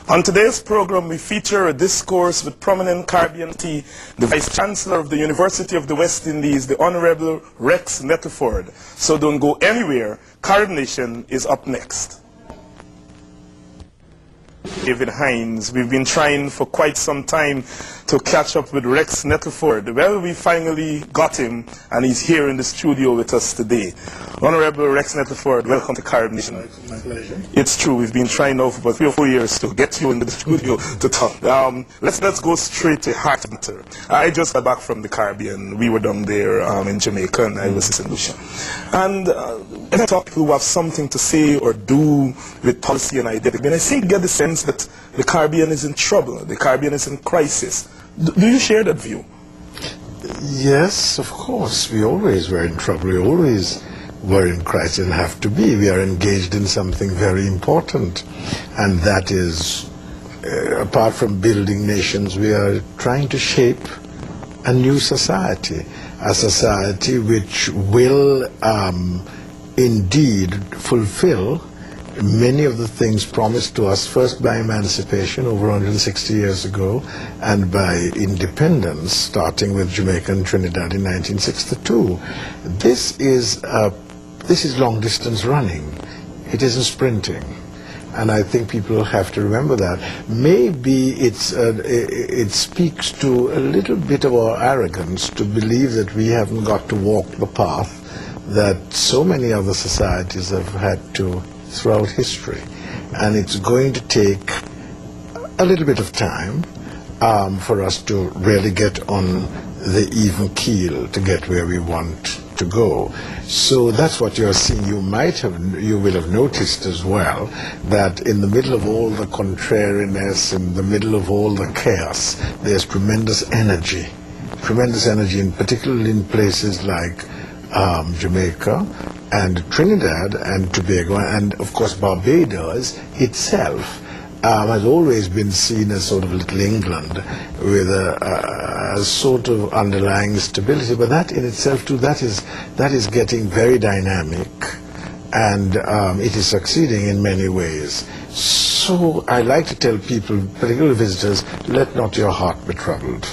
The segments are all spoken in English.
On today's program, we feature a discourse with prominent Caribbean tea, the Vice Chancellor of the University of the West Indies, the Honorable Rex Nettleford. So don't go anywhere. CaribNation is up next. David Hines, we've been trying for quite some time to catch up with Rex Nettleford. Well, we finally got him, and he's here in the studio with us today. Honorable Rex Nettleford, welcome to CaribNation. It's my pleasure. It's true, we've been trying now for about 3 or 4 years to get you into the studio to talk. Let's go straight to heart matter. I just got back from the Caribbean. We were down there in Jamaica, and I was in St. Lucia. And I talk to people who have something to say or do with policy and identity, and I seem to get the sense that the Caribbean is in trouble, the Caribbean is in crisis. Do you share that view? Yes, of course. We always were in trouble. We always were in crisis and have to be. We are engaged in something very important, and that is, apart from building nations, we are trying to shape a new society, a society which will indeed fulfill many of the things promised to us, first by emancipation over 160 years ago, and by independence, starting with Jamaica and Trinidad in 1962. This is long distance running. It isn't sprinting. And I think people have to remember that. Maybe it speaks to a little bit of our arrogance to believe that we haven't got to walk the path that so many other societies have had to throughout history. And it's going to take a little bit of time for us to really get on the even keel to get where we want to go. So that's what you're seeing. You will have noticed as well that in the middle of all the contrariness, in the middle of all the chaos, there's tremendous energy, and particularly in places like Jamaica and Trinidad and Tobago, and of course Barbados itself has always been seen as sort of Little England with a sort of underlying stability, but that in itself too, that is getting very dynamic, and it is succeeding in many ways. So I like to tell people, particularly visitors, let not your heart be troubled,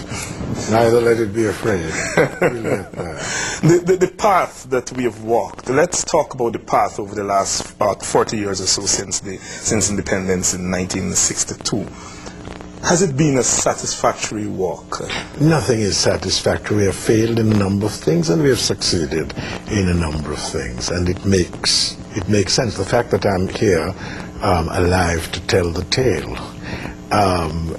neither let it be afraid. The path that we have walked, let's talk about the path over the last about 40 years or so since independence in 1962. Has it been a satisfactory walk? Nothing is satisfactory. We have failed in a number of things, and we have succeeded in a number of things, and it makes sense. The fact that I'm here alive to tell the tale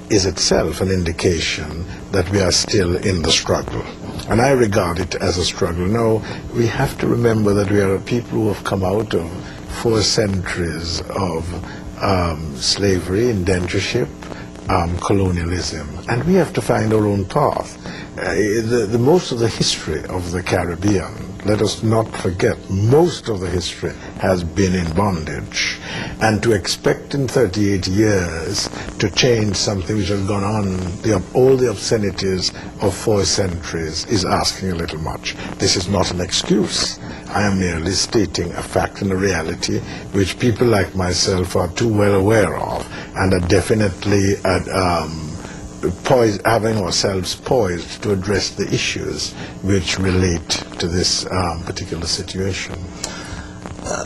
is itself an indication that we are still in the struggle. And I regard it as a struggle. Now, we have to remember that we are a people who have come out of 4 centuries of slavery, indentureship, colonialism, and we have to find our own path. The most of the history of the Caribbean, let us not forget, most of the history has been in bondage, and to expect in 38 years to change something which has gone on, all the obscenities of 4 centuries, is asking a little much. This is not an excuse. I am merely stating a fact and a reality which people like myself are too well aware of, and are definitely having ourselves poised to address the issues which relate to this particular situation.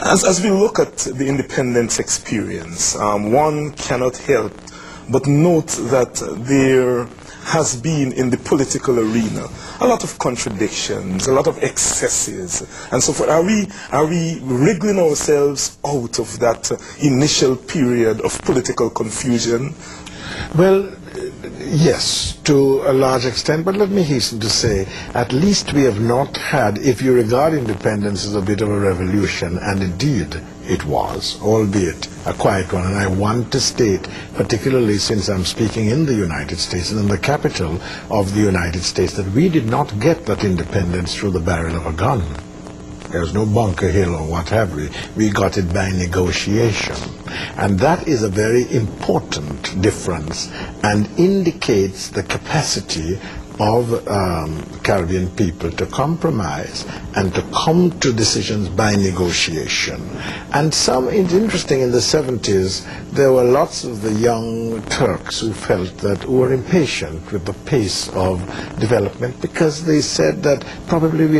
As we look at the independence experience, one cannot help but note that there has been in the political arena a lot of contradictions, a lot of excesses, and so forth. Are we wriggling ourselves out of that initial period of political confusion? Well, yes, to a large extent, but let me hasten to say, at least we have not had, if you regard independence as a bit of a revolution, and indeed it was, albeit a quiet one, and I want to state, particularly since I'm speaking in the United States and in the capital of the United States, that we did not get that independence through the barrel of a gun. There's no Bunker Hill or what have we. We got it by negotiation. And that is a very important difference and indicates the capacity of Caribbean people to compromise and to come to decisions by negotiation. And it's interesting, in the 70s, there were lots of the young Turks who felt that, who were impatient with the pace of development, because they said that probably we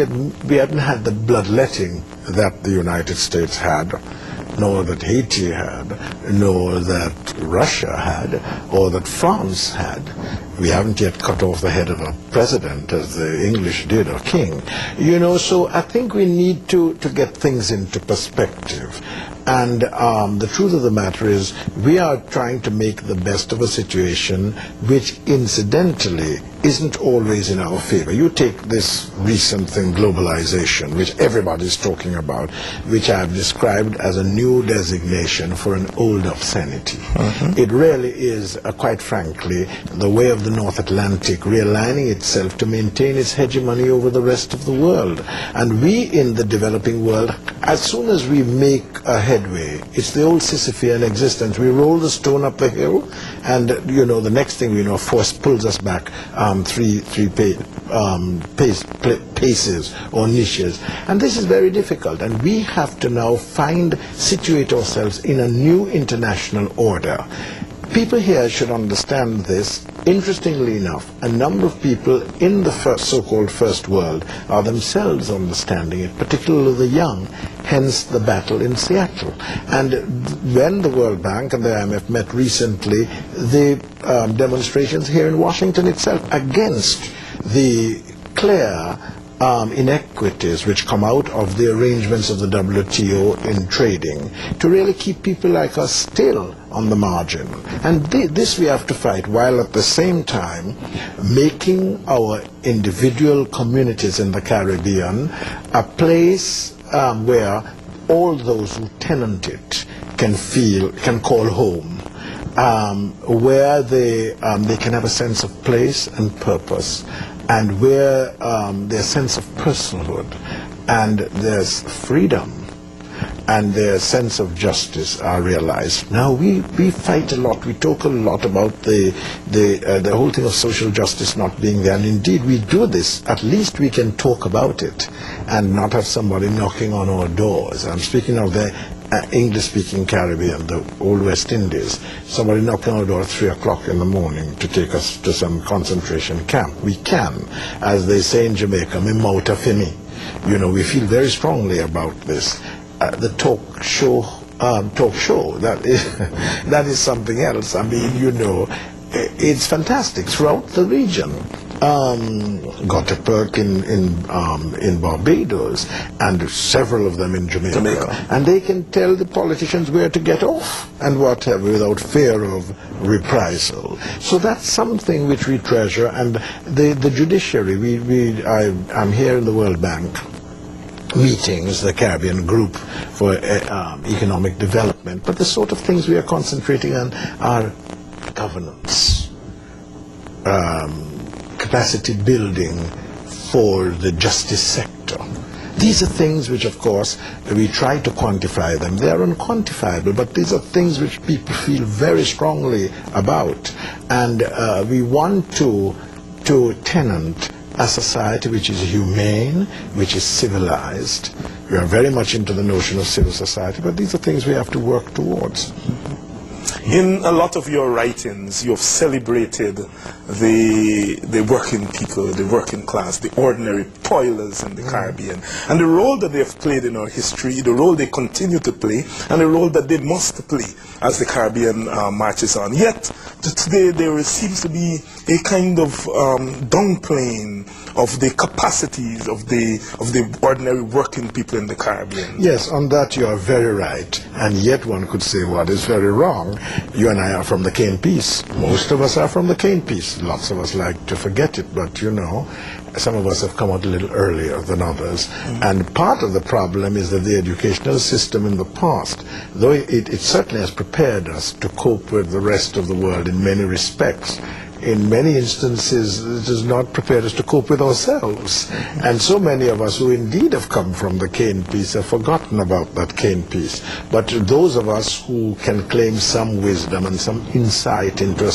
hadn't had the bloodletting that the United States had, nor that Haiti had, nor that Russia had, or that France had. We haven't yet cut off the head of a president, as the English did, or king. You know, so I think we need to get things into perspective. And the truth of the matter is, we are trying to make the best of a situation which, incidentally, isn't always in our favor. You take this recent thing, globalization, which everybody's talking about, which I've described as a new designation for an old obscenity. It really is, quite frankly, the way of the North Atlantic realigning itself to maintain its hegemony over the rest of the world. And we in the developing world, as soon as we make a headway, it's the old Sisyphean existence. We roll the stone up the hill, and you know, the next thing we know, force pulls us back three paces or niches. And this is very difficult, and we have to now situate ourselves in a new international order. People here should understand this. Interestingly enough, a number of people in the so-called first world are themselves understanding it, particularly the young, hence the battle in Seattle. And when the World Bank and the IMF met recently, the demonstrations here in Washington itself against the clear inequities which come out of the arrangements of the WTO in trading, to really keep people like us still on the margin. And this we have to fight, while at the same time making our individual communities in the Caribbean a place where all those who tenant it can call home, where they can have a sense of place and purpose, and where their sense of personhood and there's freedom and their sense of justice are realized. Now we fight a lot, we talk a lot about the whole thing of social justice not being there, and indeed we do this. At least we can talk about it and not have somebody knocking on our doors. I'm speaking of the English-speaking Caribbean, the old West Indies, somebody knocking on our door at 3 o'clock in the morning to take us to some concentration camp. We can, as they say in Jamaica, me mouta fi me. You know, we feel very strongly about this. The talk show, that is something else. I mean, you know, it's fantastic throughout the region. Got a perk in Barbados, and several of them in Jamaica. And they can tell the politicians where to get off and whatever without fear of reprisal. So that's something which we treasure. And the judiciary, I'm here in the World Bank meetings, the Caribbean Group for Economic Development, but the sort of things we are concentrating on are governance, capacity building for the justice sector. These are things which, of course, we try to quantify them. They are unquantifiable, but these are things which people feel very strongly about. And we want to tenant a society which is humane, which is civilized. We are very much into the notion of civil society, but these are things we have to work towards. In a lot of your writings, you have celebrated the working people, the working class, the ordinary toilers in the Caribbean, and the role that they have played in our history, the role they continue to play, and the role that they must play as the Caribbean marches on. Yet, today there seems to be a kind of downplaying of the capacities of the ordinary working people in the Caribbean. Yes, on that you are very right, and yet one could say what is very wrong. You and I are from the cane piece. Most of us are from the cane piece. Lots of us like to forget it, but you know, some of us have come out a little earlier than others. And part of the problem is that the educational system in the past, though it certainly has prepared us to cope with the rest of the world in many respects, in many instances, does not prepare us to cope with ourselves. And so many of us who indeed have come from the cane piece have forgotten about that cane piece. But those of us who can claim some wisdom and some insight into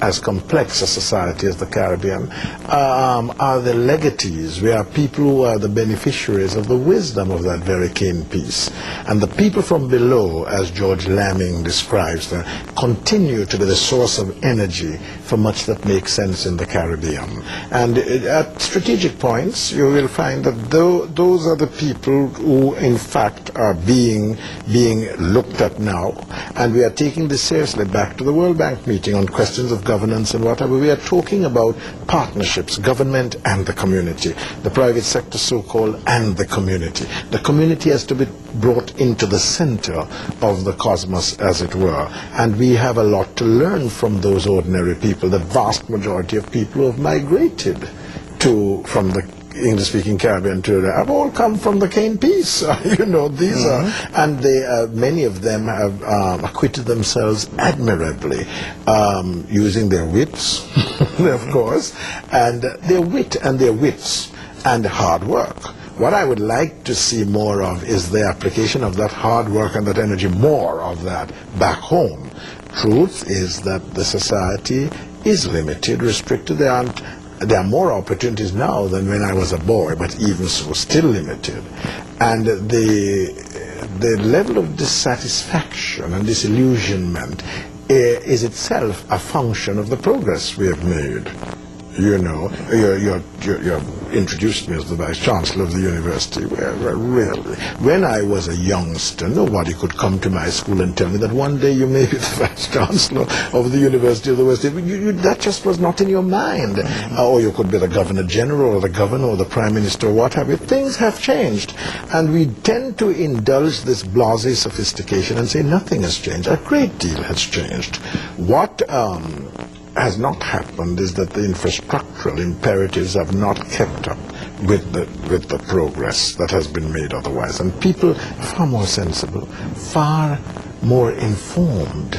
as complex a society as the Caribbean are the legatees. We are people who are the beneficiaries of the wisdom of that very cane piece. And the people from below, as George Lamming describes them, continue to be the source of energy for much that makes sense in the Caribbean. And at strategic points, you will find that those are the people who, in fact, are being looked at now. And we are taking this seriously. Back to the World Bank meeting on questions of governance and whatever. We are talking about partnerships, government and the community, the private sector so-called and the community. The community has to be brought into the center of the cosmos, as it were. And we have a lot to learn from those ordinary people, the vast majority of people who have migrated from the English-speaking Caribbean to have all come from the cane piece. You know, these are, and they, many of them have acquitted themselves admirably, using their wits, of course, and their wit and their wits and hard work. What I would like to see more of is the application of that hard work and that energy, more of that back home. Truth is that the society is limited, restricted. There are more opportunities now than when I was a boy, but even so, still limited. And the level of dissatisfaction and disillusionment is itself a function of the progress we have made. You know, you introduced me as the Vice Chancellor of the University. Well, really, when I was a youngster, nobody could come to my school and tell me that one day you may be the Vice Chancellor of the University of the West. That just was not in your mind. Or you could be the Governor General or the Governor or the Prime Minister or what have you. Things have changed. And we tend to indulge this blasé sophistication and say nothing has changed. A great deal has changed. What has not happened is that the infrastructural imperatives have not kept up with the progress that has been made otherwise. And people are far more sensible, far more informed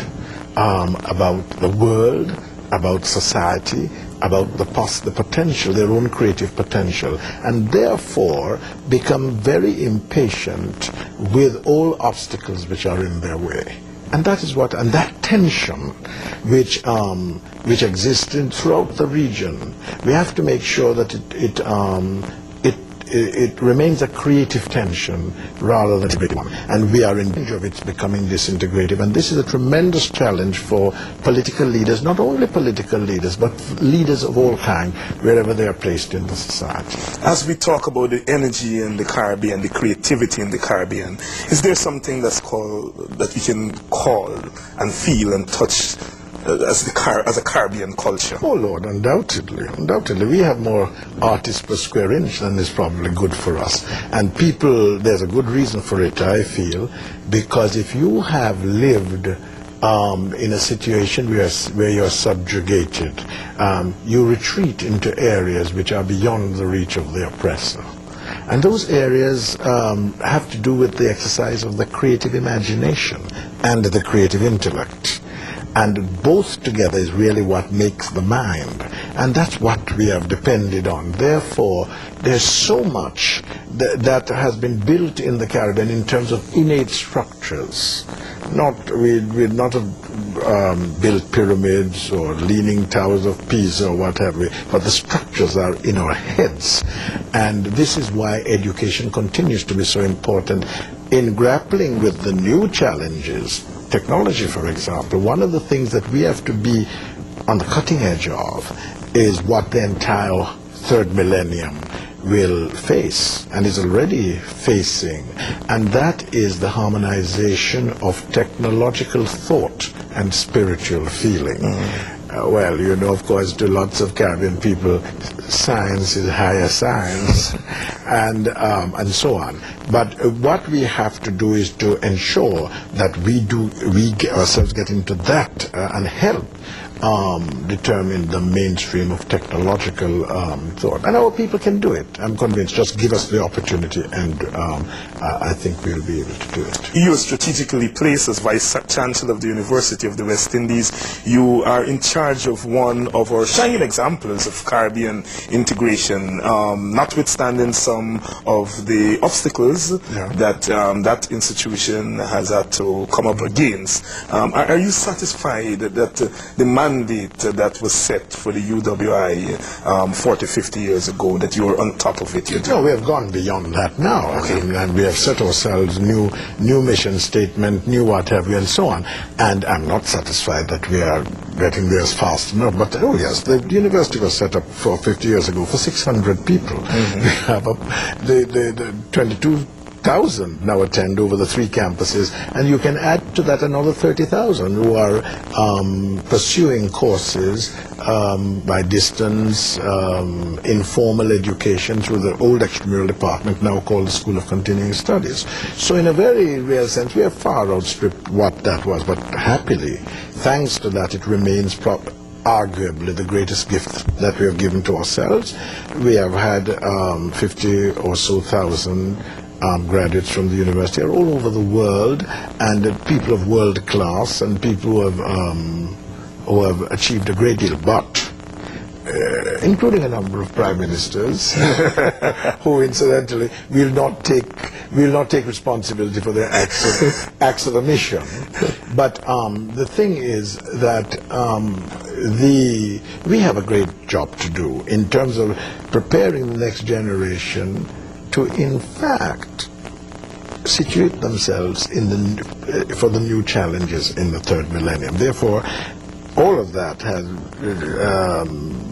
about the world, about society, about the potential, their own creative potential, and therefore become very impatient with all obstacles which are in their way. And that is what, and that tension which exists throughout the region, we have to make sure that it remains a creative tension rather than a big one. And we are in danger of it becoming disintegrative. And this is a tremendous challenge for political leaders, not only political leaders, but leaders of all kinds, wherever they are placed in the society. As we talk about the energy in the Caribbean, the creativity in the Caribbean, is there something that we can call and feel and touch as a Caribbean culture? Oh Lord, undoubtedly. We have more artists per square inch than is probably good for us. And people, there's a good reason for it, I feel, because if you have lived in a situation where you're subjugated, you retreat into areas which are beyond the reach of the oppressor. And those areas have to do with the exercise of the creative imagination and the creative intellect. And both together is really what makes the mind. And that's what we have depended on. Therefore, there's so much that has been built in the Caribbean in terms of innate structures. We'd not have built pyramids or leaning towers of Pisa or what have we, but the structures are in our heads. And this is why education continues to be so important in grappling with the new challenges. Technology, for example, one of the things that we have to be on the cutting edge of is what the entire third millennium will face and is already facing, and that is the harmonization of technological thought and spiritual feeling. Well, you know, of course, to lots of Caribbean people, science is higher science, and so on. But what we have to do is to ensure that we ourselves get into that and help determine the mainstream of technological thought. And our people can do it. I'm convinced. Just give us the opportunity, and I think we'll be able to do it. You are strategically placed as Vice-Chancellor of the University of the West Indies. You are in charge of one of our shining examples of Caribbean integration, notwithstanding some of the obstacles that that institution has had to come up against. Are you satisfied that the mandate that was set for the UWI 40, 50 years ago, that you were on top of it? No, we have gone beyond that now. Okay. And we have set ourselves new mission statement, new what have you, and so on. And I'm not satisfied that we are getting there fast enough. But oh yes, the university was set up 50 years ago for 600 people. Mm-hmm. We have the 22,000 now attend over the 3 campuses, and you can add to that another 30,000 who are pursuing courses by distance, informal education through the old extramural department, now called the School of Continuing Studies. So in a very real sense, we have far outstripped what that was, but happily, thanks to that, it remains arguably the greatest gift that we have given to ourselves. We have had 50 or so thousand graduates from the university are all over the world, and people of world class and people who have achieved a great deal, but including a number of prime ministers who incidentally will not take responsibility for their acts of omission. But the thing is that we have a great job to do in terms of preparing the next generation to, in fact, situate themselves for the new challenges in the third millennium. Therefore, all of that has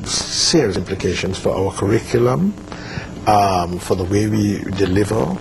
serious implications for our curriculum, for the way we deliver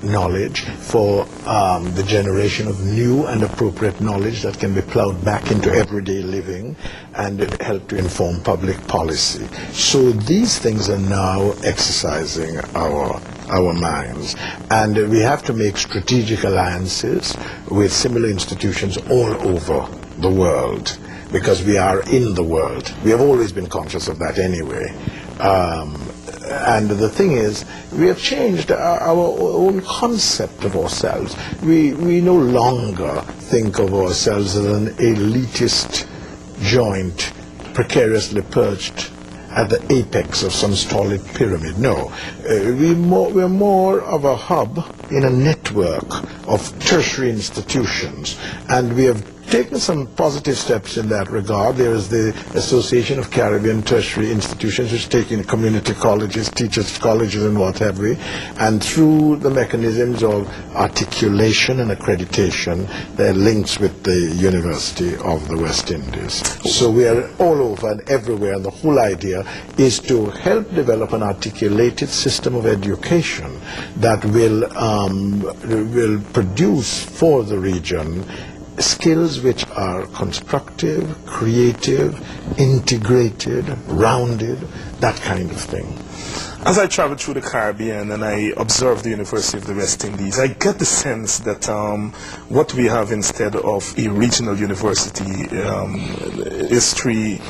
knowledge, for the generation of new and appropriate knowledge that can be plowed back into everyday living and help to inform public policy. So these things are now exercising our minds, and we have to make strategic alliances with similar institutions all over the world, because we are in the world. We have always been conscious of that anyway. And the thing is, we have changed our own concept of ourselves. We no longer think of ourselves as an elitist joint, precariously perched at the apex of some stolid pyramid. No, we're more of a hub in a network of tertiary institutions, and we have taken some positive steps in that regard. There is the Association of Caribbean Tertiary Institutions, which take in community colleges, teachers' colleges, and what have we, and through the mechanisms of articulation and accreditation, there are links with the University of the West Indies. So we are all over and everywhere, and the whole idea is to help develop an articulated system of education that will produce for the region skills which are constructive, creative, integrated, rounded, that kind of thing. As I travel through the Caribbean and I observe the University of the West Indies, I get the sense that what we have instead of a regional university is three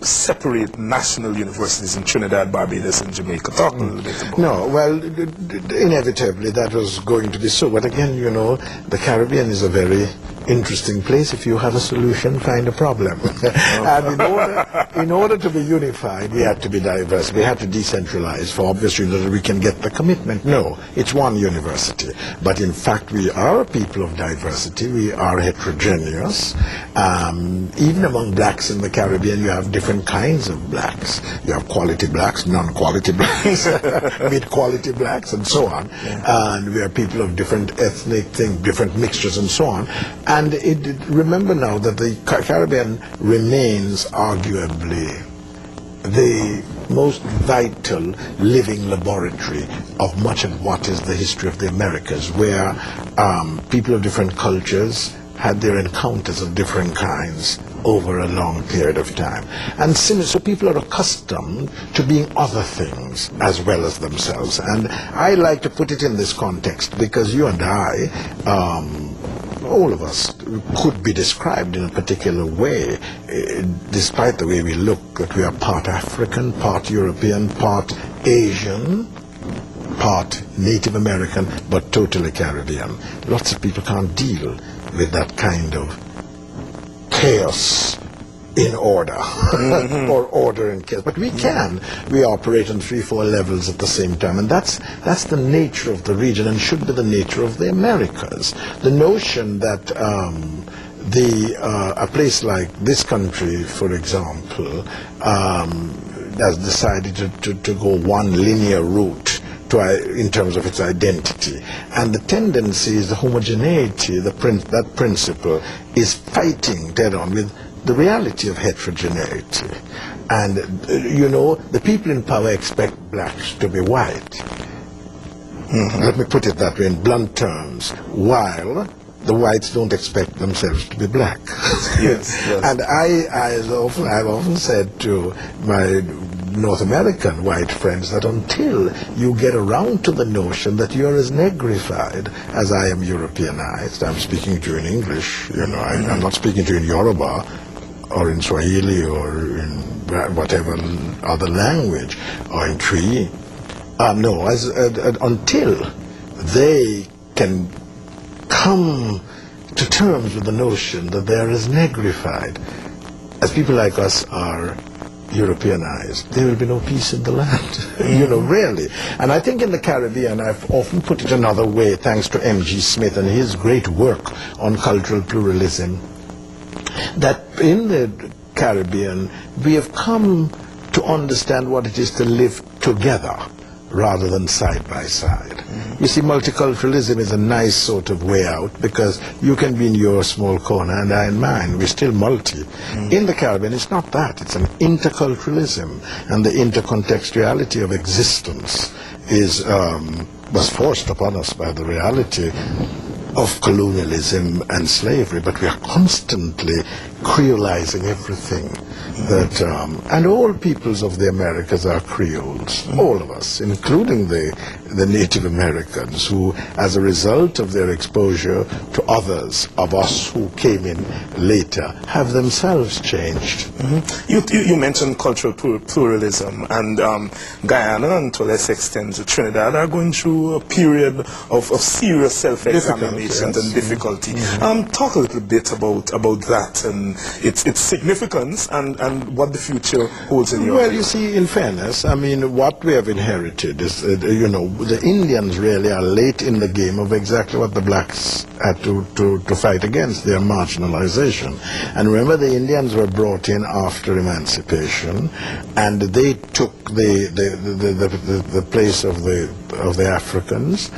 separate national universities in Trinidad, Barbados, and Jamaica. Talk a little bit about No, well, inevitably that was going to be so. But again, you know, the Caribbean is a very interesting place. If you have a solution, find a problem. And in order to be unified, we had to be diverse. We had to decentralize for obvious reasons that we can get the commitment. No, it's one university. But in fact, we are a people of diversity. We are heterogeneous. Even among blacks in the Caribbean, you have different kinds of blacks. You have quality blacks, non-quality blacks, mid-quality blacks, and so on. Yeah. And we are people of different ethnic things, different mixtures, and so on. And remember now that the Caribbean remains arguably the most vital living laboratory of much of what is the history of the Americas, where people of different cultures had their encounters of different kinds, over a long period of time. And so people are accustomed to being other things as well as themselves. And I like to put it in this context because you and I, all of us, could be described in a particular way, despite the way we look, that we are part African, part European, part Asian, part Native American, but totally Caribbean. Lots of people can't deal with that kind of chaos in order, or order in chaos. But we can. We operate on 3-4 levels at the same time, and that's the nature of the region, and should be the nature of the Americas. The notion that a place like this country, for example, has decided to go one linear route in terms of its identity, and the tendency is the homogeneity, that principle is fighting dead on with the reality of heterogeneity. And the people in power expect blacks to be white. Let me put it that way in blunt terms, while the whites don't expect themselves to be black. Yes, yes. And I've often said to my North American white friends that until you get around to the notion that you're as negrified as I am Europeanized, I'm speaking to you in English, I'm not speaking to you in Yoruba or in Swahili or in whatever other language, or in Tree. Until they can come to terms with the notion that they are as negrified as people like us are Europeanized, there will be no peace in the land, really. And I think in the Caribbean, I've often put it another way, thanks to M.G. Smith and his great work on cultural pluralism, that in the Caribbean, we have come to understand what it is to live together rather than side by side. You see, multiculturalism is a nice sort of way out, because you can be in your small corner and I in mine. We're still multi. In the Caribbean, it's not that. It's an interculturalism, and the intercontextuality of existence was forced upon us by the reality of colonialism and slavery, but we are constantly creolizing everything. And all peoples of the Americas are Creoles, all of us, including the Native Americans, who, as a result of their exposure to others of us who came in later, have themselves changed. You mentioned cultural pluralism, and Guyana, and to a less extent Trinidad, are going through a period of serious self-examination and difficulty. Talk a little bit about that and its significance and what the future holds in your Well, you see, in fairness, I mean, what we have inherited is, the Indians really are late in the game of exactly what the blacks had to fight against, their marginalization. And remember, the Indians were brought in after emancipation, and they took the place of the Africans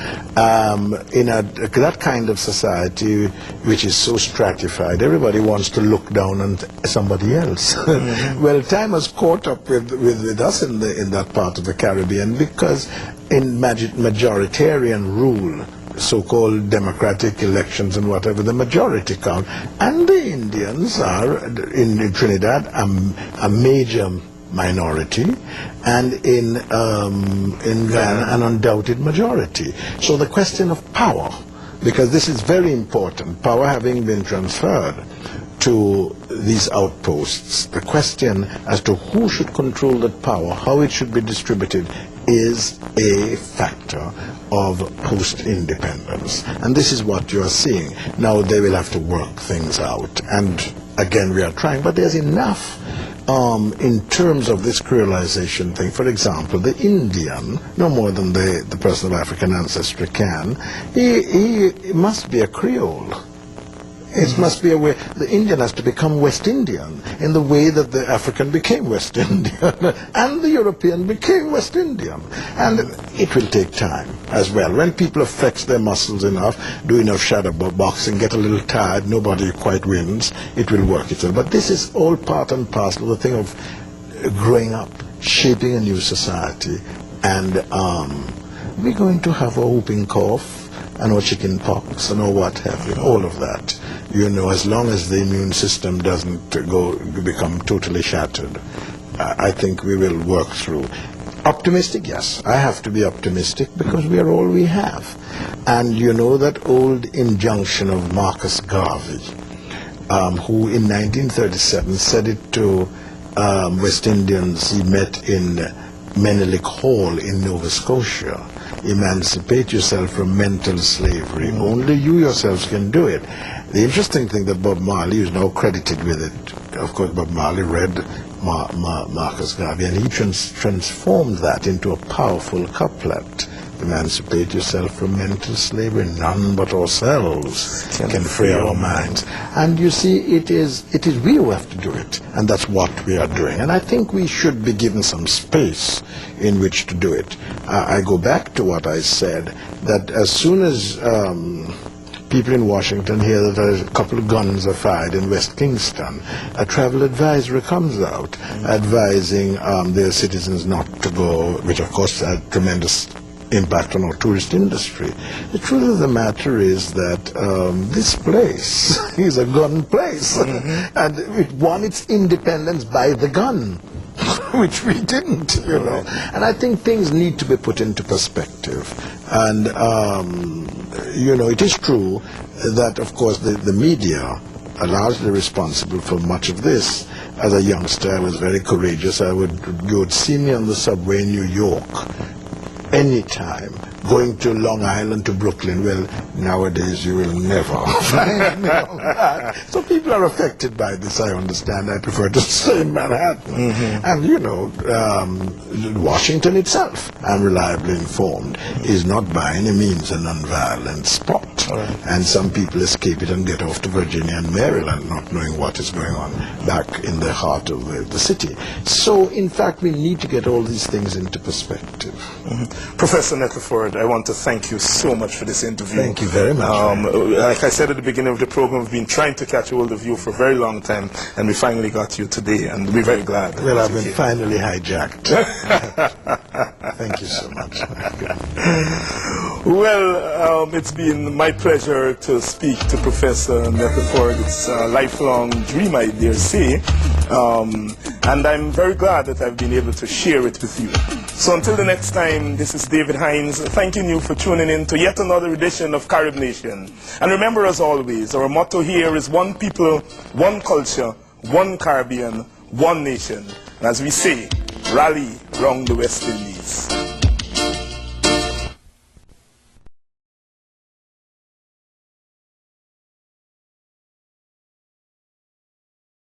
in that kind of society which is so stratified. Everybody wants to look down on somebody else. Well, time has caught up with us in that part of the Caribbean, because in majoritarian rule, so-called democratic elections and whatever, the majority count, and the Indians are in Trinidad a major minority, and in Guyana an undoubted majority. So the question of power, because this is very important, power having been transferred to these outposts, the question as to who should control that power, how it should be distributed, is a factor of post-independence. And this is what you are seeing. Now they will have to work things out. And again, we are trying, but there's enough in terms of this creolization thing. For example, the Indian, no more than the person of African ancestry can, he must be a Creole. It must be a way. The Indian has to become West Indian in the way that the African became West Indian and the European became West Indian. And it will take time as well. When people have flexed their muscles enough, do enough shadow boxing, get a little tired, nobody quite wins, it will work itself. But this is all part and parcel of the thing of growing up, shaping a new society. And we're going to have a whooping cough. or chicken pox and or what have you, all of that. You know, as long as the immune system doesn't become totally shattered, I think we will work through. Optimistic, yes. I have to be optimistic because we are all we have. And you know that old injunction of Marcus Garvey, who in 1937 said it to West Indians he met in Menelik Hall in Nova Scotia. Emancipate yourself from mental slavery. Only you yourselves can do it. The interesting thing that Bob Marley is now credited with it. Of course, Bob Marley read Marcus Garvey, and he transformed that into a powerful couplet. Emancipate yourself from mental slavery. None but ourselves can free our minds. And you see, it is we who have to do it, and that's what we are doing. And I think we should be given some space in which to do it. I go back to what I said, that as soon as people in Washington hear that a couple of guns are fired in West Kingston, a travel advisory comes out advising their citizens not to go, which of course had tremendous impact on our tourist industry. The truth of the matter is that this place is a gun place, and it won its independence by the gun, which we didn't, you know. And I think things need to be put into perspective. And, you know, it is true that, of course, the media are largely responsible for much of this. As a youngster, I was very courageous. You would see me on the subway in New York anytime, going to Long Island to Brooklyn. Well, nowadays you will never find me on that. So people are affected by this, I understand. I prefer to stay in Manhattan. And, you know, Washington itself, I'm reliably informed, is not by any means a non-violent spot. And some people escape it and get off to Virginia and Maryland, not knowing what is going on back in the heart of the city. So, in fact, we need to get all these things into perspective. Professor Nettleford, I want to thank you so much for this interview. Thank you very much. Like I said at the beginning of the program, we've been trying to catch hold of you for a very long time, and we finally got you today, and we're very glad. Well, I've been finally hijacked. Thank you so much. Well, it's been my pleasure to speak to Professor Nettleford. It's a lifelong dream, I dare say, and I'm very glad that I've been able to share it with you. So until the next time, this is David Hines, thanking you for tuning in to yet another edition of CaribNation. And remember, as always, our motto here is one people, one culture, one Caribbean, one nation. And as we say, rally round the West Indies.